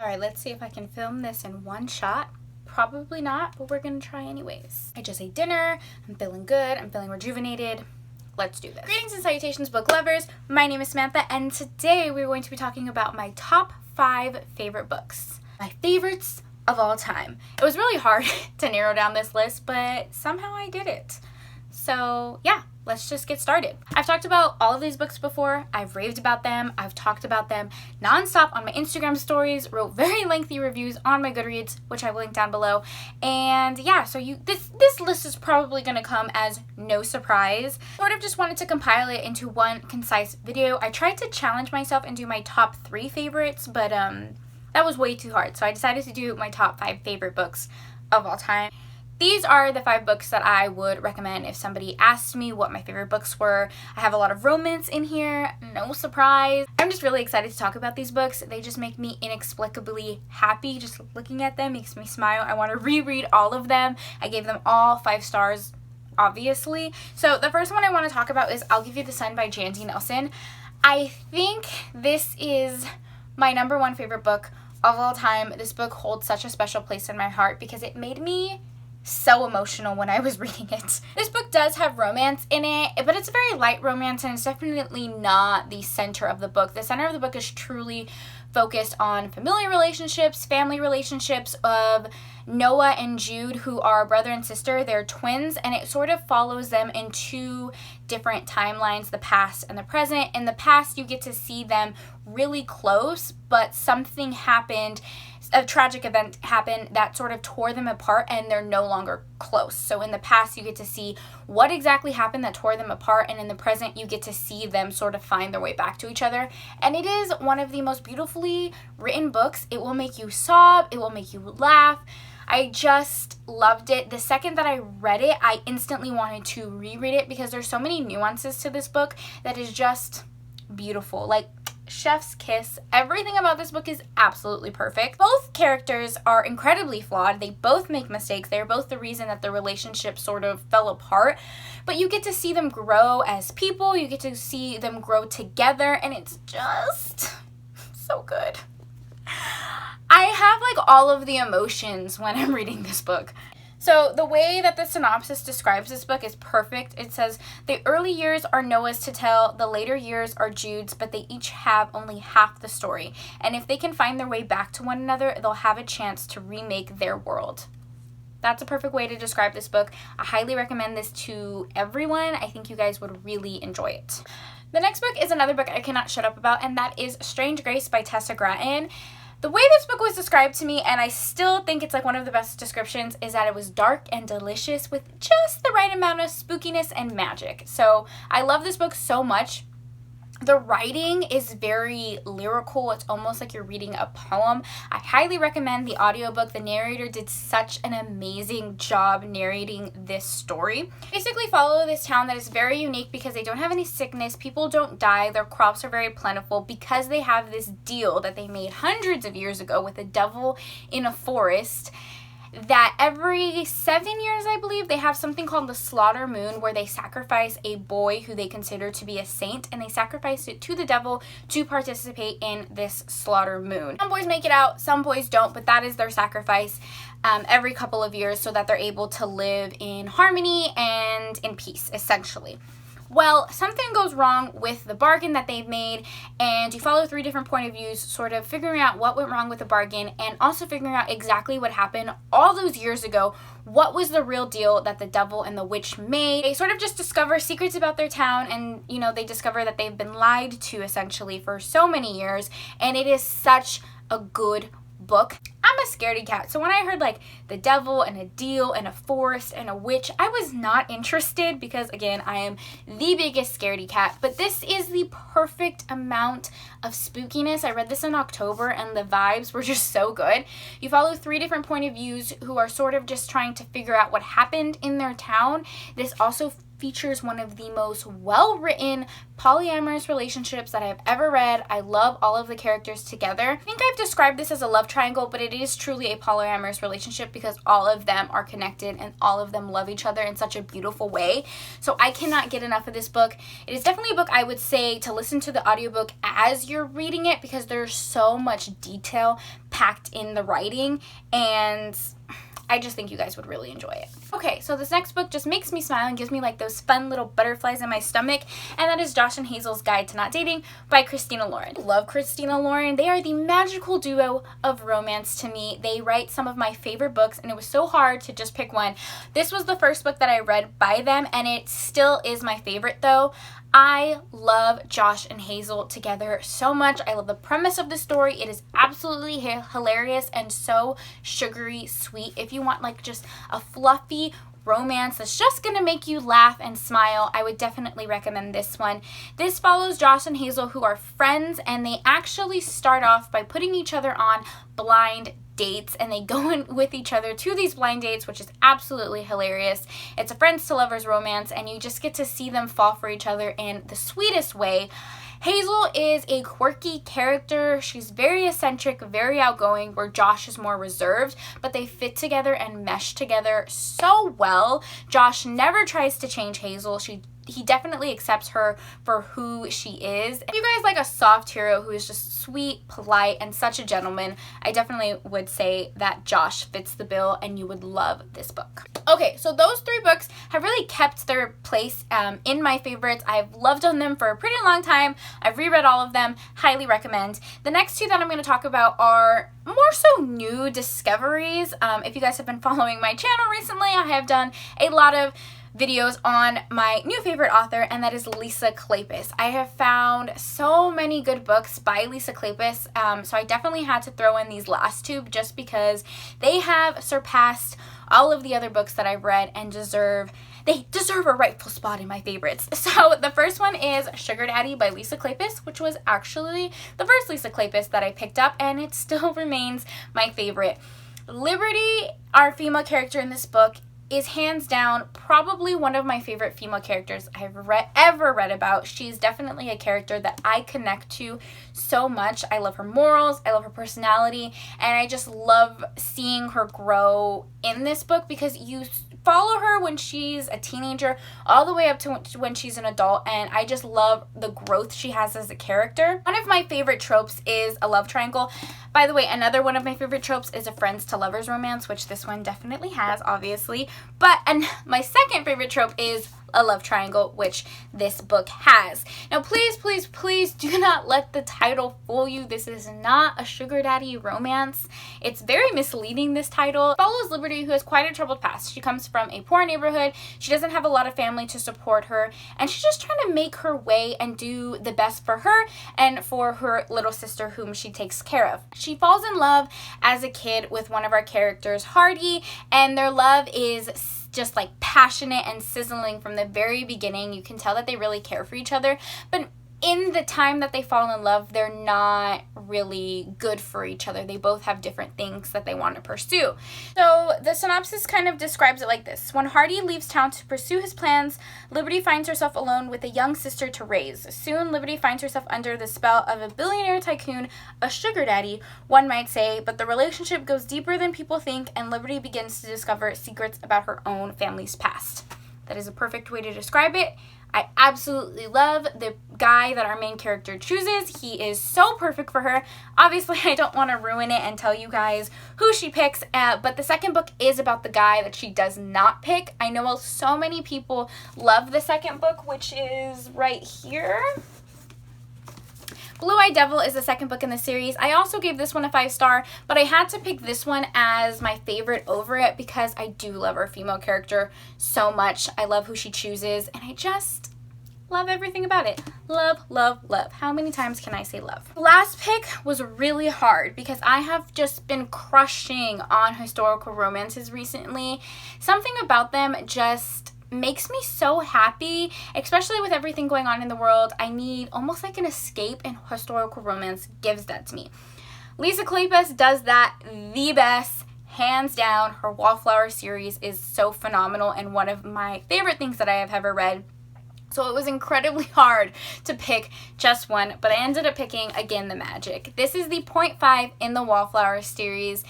Alright, let's see if I can film this in one shot. Probably not, but we're gonna try anyways. I just ate dinner, I'm feeling good, I'm feeling rejuvenated. Let's do this. Greetings and salutations, book lovers. My name is Samantha, and today we're going to be talking about my top 5 favorite books. My favorites of all time. It was really hard to narrow down this list, but somehow I did it. So yeah, let's just get started. I've talked about all of these books before. I've raved about them. I've talked about them nonstop on my Instagram stories, wrote very lengthy reviews on my Goodreads, which I will link down below. And yeah, so this list is probably going to come as no surprise. Sort of just wanted to compile it into one concise video. I tried to challenge myself and do my top 3 favorites, but that was way too hard. So I decided to do my top 5 favorite books of all time. These are the 5 books that I would recommend if somebody asked me what my favorite books were. I have a lot of romance in here, no surprise. I'm just really excited to talk about these books. They just make me inexplicably happy. Just looking at them makes me smile. I want to reread all of them. I gave them all 5 stars, obviously. So the first one I want to talk about is I'll Give You the Sun by Jandy Nelson. I think this is my #1 favorite book of all time. This book holds such a special place in my heart because it made me so emotional when I was reading it. This book does have romance in it, but it's a very light romance, and it's definitely not the center of the book. The center of the book is truly focused on familial relationships, family relationships of Noah and Jude, who are brother and sister. They're twins, and it sort of follows them in 2 different timelines, the past and the present. In the past, you get to see them really close, but something happened, a tragic event happened that sort of tore them apart, and they're no longer close. So in the past, you get to see what exactly happened that tore them apart, and in the present, you get to see them sort of find their way back to each other. And it is one of the most beautifully written books. It will make you sob, it will make you laugh. I just loved it. The second that I read it, I instantly wanted to reread it because there's so many nuances to this book that is just beautiful. Like, chef's kiss. Everything about this book is absolutely perfect. Both characters are incredibly flawed. They both make mistakes. They're both the reason that the relationship sort of fell apart. But you get to see them grow as people. You get to see them grow together, and it's just so good. I have like all of the emotions when I'm reading this book. So the way that the synopsis describes this book is perfect. It says, the early years are Noah's to tell, the later years are Jude's, but they each have only half the story. And if they can find their way back to one another, they'll have a chance to remake their world. That's a perfect way to describe this book. I highly recommend this to everyone. I think you guys would really enjoy it. The next book is another book I cannot shut up about, and that is Strange Grace by Tessa Gratton. The way this book was described to me, and I still think it's like one of the best descriptions, is that it was dark and delicious with just the right amount of spookiness and magic. So I love this book so much. The writing is very lyrical. It's almost like you're reading a poem. I highly recommend the audiobook. The narrator did such an amazing job narrating this story. Basically follow this town that is very unique because they don't have any sickness. People don't die. Their crops are very plentiful because they have this deal that they made hundreds of years ago with a devil in a forest, that every 7 years, I believe, they have something called the Slaughter Moon, where they sacrifice a boy who they consider to be a saint, and they sacrifice it to the devil to participate in this Slaughter Moon. Some boys make it out, some boys don't, but that is their sacrifice every couple of years so that they're able to live in harmony and in peace, essentially. Well, something goes wrong with the bargain that they've made, and you follow 3 different point of views, sort of figuring out what went wrong with the bargain and also figuring out exactly what happened all those years ago. What was the real deal that the devil and the witch made? They sort of just discover secrets about their town, and, you know, they discover that they've been lied to, essentially, for so many years, and it is such a good book. I'm a scaredy cat, so when I heard like the devil and a deal and a forest and a witch, I was not interested because, again, I am the biggest scaredy cat. But this is the perfect amount of spookiness. I read this in October and the vibes were just so good. You follow 3 different point of views who are sort of just trying to figure out what happened in their town. This also features one of the most well-written polyamorous relationships that I've ever read. I love all of the characters together. I think I've described this as a love triangle, but it is truly a polyamorous relationship because all of them are connected and all of them love each other in such a beautiful way. So I cannot get enough of this book. It is definitely a book I would say to listen to the audiobook as you're reading it because there's so much detail packed in the writing, and I just think you guys would really enjoy it. Okay, so this next book just makes me smile and gives me like those fun little butterflies in my stomach, and that is Josh and Hazel's Guide to Not Dating by Christina Lauren. Love Christina Lauren. They are the magical duo of romance to me. They write some of my favorite books, and it was so hard to just pick one. This was the first book that I read by them, and it still is my favorite though. I love Josh and Hazel together so much. I love the premise of the story. It is absolutely hilarious and so sugary sweet. If you want like just a fluffy romance that's just gonna make you laugh and smile, I would definitely recommend this one. This follows Josh and Hazel, who are friends, and they actually start off by putting each other on blind dates, and they go in with each other to these blind dates, which is absolutely hilarious. It's a friends to lovers romance, and you just get to see them fall for each other in the sweetest way. Hazel is a quirky character. She's very eccentric, very outgoing, where Josh is more reserved, but they fit together and mesh together so well. Josh never tries to change Hazel. He definitely accepts her for who she is. If you guys like a soft hero who is just sweet, polite, and such a gentleman, I definitely would say that Josh fits the bill and you would love this book. Okay, so those three books have really kept their place in my favorites. I've loved on them for a pretty long time. I've reread all of them. Highly recommend. The next two that I'm going to talk about are more so new discoveries. If you guys have been following my channel recently, I have done a lot of videos on my new favorite author, and that is Lisa Kleypas. I have found so many good books by Lisa Kleypas, so I definitely had to throw in these last two just because they have surpassed all of the other books that I've read and they deserve a rightful spot in my favorites. So the first one is Sugar Daddy by Lisa Kleypas, which was actually the first Lisa Kleypas that I picked up, and it still remains my favorite. Liberty, our female character in this book, is hands down probably one of my favorite female characters I've ever read about. She's definitely a character that I connect to so much. I love her morals, I love her personality, and I just love seeing her grow in this book because you follow her when she's a teenager all the way up to when she's an adult, and I just love the growth she has as a character. One of my favorite tropes is a love triangle. By the way, another one of my favorite tropes is a friends to lovers romance, which this one definitely has, obviously. And my second favorite trope is a love triangle, which this book has. Now, please, please, please do not let the title fool you. This is not a sugar daddy romance. It's very misleading, this title. It follows Liberty, who has quite a troubled past. She comes from a poor neighborhood. She doesn't have a lot of family to support her, and she's just trying to make her way and do the best for her and for her little sister, whom she takes care of. She falls in love as a kid with one of our characters, Hardy, and their love is just like passionate and sizzling from the very beginning. You can tell that they really care for each other, but in the time that they fall in love, they're not really good for each other. They both have different things that they want to pursue. So the synopsis kind of describes it like this. When Hardy leaves town to pursue his plans, Liberty finds herself alone with a young sister to raise. Soon, Liberty finds herself under the spell of a billionaire tycoon, a sugar daddy, one might say, but the relationship goes deeper than people think, and Liberty begins to discover secrets about her own family's past. That is a perfect way to describe it. I absolutely love the guy that our main character chooses. He is so perfect for her. Obviously, I don't want to ruin it and tell you guys who she picks, but the second book is about the guy that she does not pick. I know so many people love the second book, which is right here. Blue-Eyed Devil is the second book in the series. I also gave this one a 5-star, but I had to pick this one as my favorite over it because I do love our female character so much. I love who she chooses, and I just love everything about it. Love, love, love. How many times can I say love? The last pick was really hard because I have just been crushing on historical romances recently. Something about them just makes me so happy, especially with everything going on in the world. I need almost like an escape, and historical romance gives that to me. Lisa Kleypas does that the best, hands down, her Wallflower series is so phenomenal and one of my favorite things that I have ever read. So it was incredibly hard to pick just one, but I ended up picking Again the Magic. This is the 0.5 in the Wallflower series,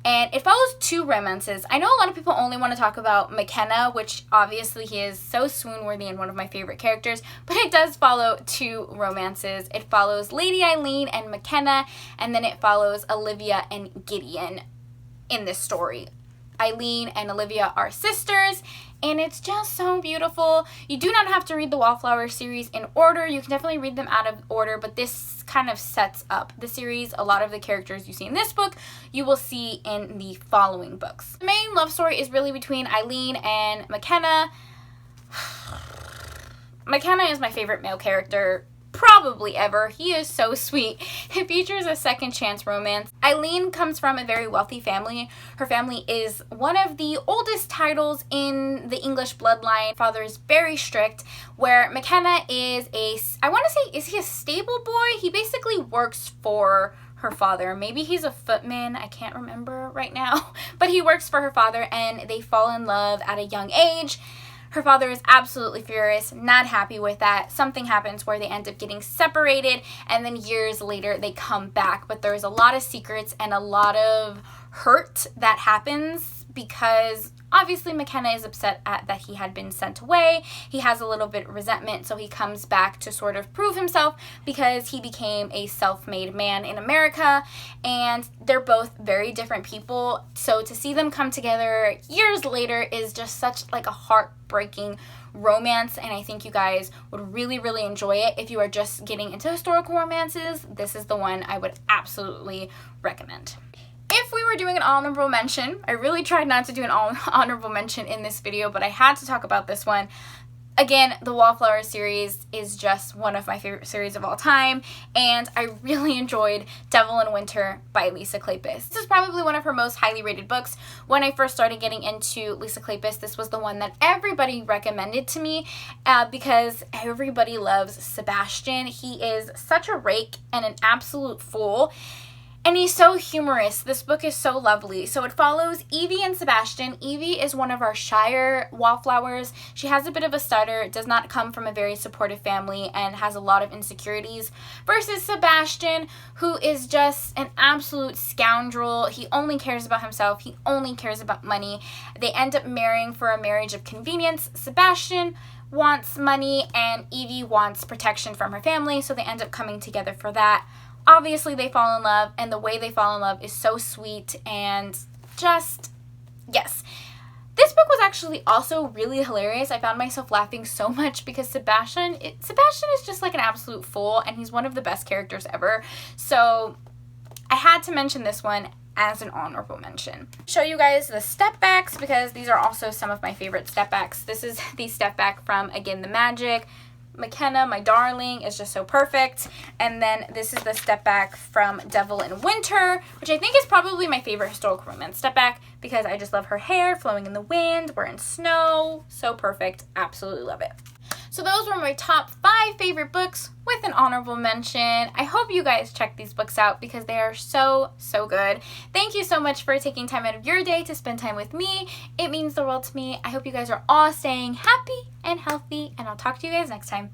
and it follows two romances. I know a lot of people only want to talk about McKenna, which obviously he is so swoon-worthy and one of my favorite characters, but it does follow two romances. It follows Lady Eileen and McKenna, and then it follows Olivia and Gideon in this story. Eileen and Olivia are sisters, and it's just so beautiful. You do not have to read the Wallflower series in order. You can definitely read them out of order, but this kind of sets up the series. A lot of the characters you see in this book, you will see in the following books. The main love story is really between Eileen and McKenna. McKenna is my favorite male character probably ever. He is so sweet. It features a second chance romance. Eileen comes from a very wealthy family. Her family is one of the oldest titles in the English bloodline. Father is very strict, where McKenna is I want to say, is he a stable boy? He basically works for her father. Maybe he's a footman. I can't remember right now. But he works for her father, and they fall in love at a young age. Her father is absolutely furious, not happy with that. Something happens where they end up getting separated, and then years later they come back. But there's a lot of secrets and a lot of hurt that happens because obviously McKenna is upset that he had been sent away. He has a little bit of resentment, so he comes back to sort of prove himself because he became a self-made man in America, and they're both very different people. So to see them come together years later is just such like a heartbreaking romance, and I think you guys would really, really enjoy it. If you are just getting into historical romances, this is the one I would absolutely recommend. If we were doing an honorable mention, I really tried not to do an honorable mention in this video, but I had to talk about this one. Again, the Wallflower series is just one of my favorite series of all time, and I really enjoyed Devil in Winter by Lisa Kleypas. This is probably one of her most highly rated books. When I first started getting into Lisa Kleypas, this was the one that everybody recommended to me because everybody loves Sebastian. He is such a rake and an absolute fool. And he's so humorous. This book is so lovely. So it follows Evie and Sebastian. Evie is one of our shyer wallflowers. She has a bit of a stutter, does not come from a very supportive family, and has a lot of insecurities. Versus Sebastian, who is just an absolute scoundrel. He only cares about himself. He only cares about money. They end up marrying for a marriage of convenience. Sebastian wants money and Evie wants protection from her family, so they end up coming together for that. Obviously, they fall in love, and the way they fall in love is so sweet and just, yes. This book was actually also really hilarious. I found myself laughing so much because Sebastian is just like an absolute fool, and he's one of the best characters ever. So I had to mention this one as an honorable mention. Show you guys the step backs because these are also some of my favorite step backs. This is the step back from Again the Magic. McKenna, my darling, is just so perfect. And then this is the step back from Devil in Winter, which I think is probably my favorite historical romance step back because I just love her hair flowing in the wind. We're in snow. So perfect. Absolutely love it. So those were my top 5 favorite books with an honorable mention. I hope you guys check these books out because they are so, so good. Thank you so much for taking time out of your day to spend time with me. It means the world to me. I hope you guys are all staying happy and healthy, and I'll talk to you guys next time.